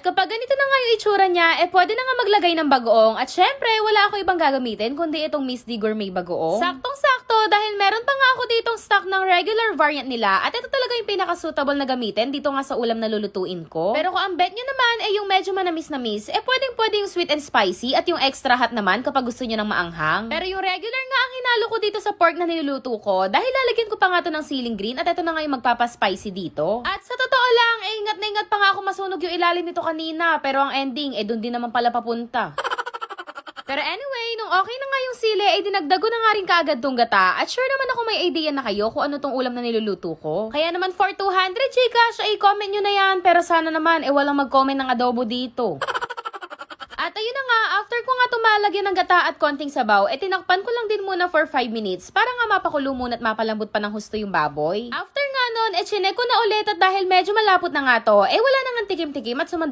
At kapag ganito na nga yung itsura niya, pwede na nga maglagay ng bagoong. At syempre, wala ako ibang gagamitin kundi itong Miss D Gourmet bagoong. Saktong-sakto dahil meron pa nga ako ditong stock ng regular variant nila. At ito talaga yung pinaka-suitable na gamitin dito nga sa ulam na lulutuin ko. Pero kung ang bet nyo naman yung medyo manamis-namis, pwedeng-pwede yung sweet and spicy at yung extra hot naman kapag gusto nyo ng maanghang. Pero yung regular nga ang hinalo ko dito sa pork na niluluto ko dahil lalagyan ko pa nga to ng ceiling green at ito na nga yung magpapaspicy dito. At sa totoo lang, ingat na ingat pa nga ako masunog yung ilalim nito kanina pero ang ending, dun din naman pala papunta. Pero anyway, nung okay na nga yung sili, dinagdag ko na nga rin kaagad tong gata. At sure naman ako may idea na kayo kung ano tong ulam na niluluto ko. Kaya naman for 200 Gcash, comment nyo na yan. Pero sana naman, walang mag-comment ng adobo dito. At ayun na nga, after ko nga tumalagyan ng gata at konting sabaw, tinakpan ko lang din muna for 5 minutes para nga mapakulo muna at mapalambot pa ng husto yung baboy. After nga nun, chinek ko na ulit at dahil medyo malapot na nga to, wala nang tikim-tikim at sumandok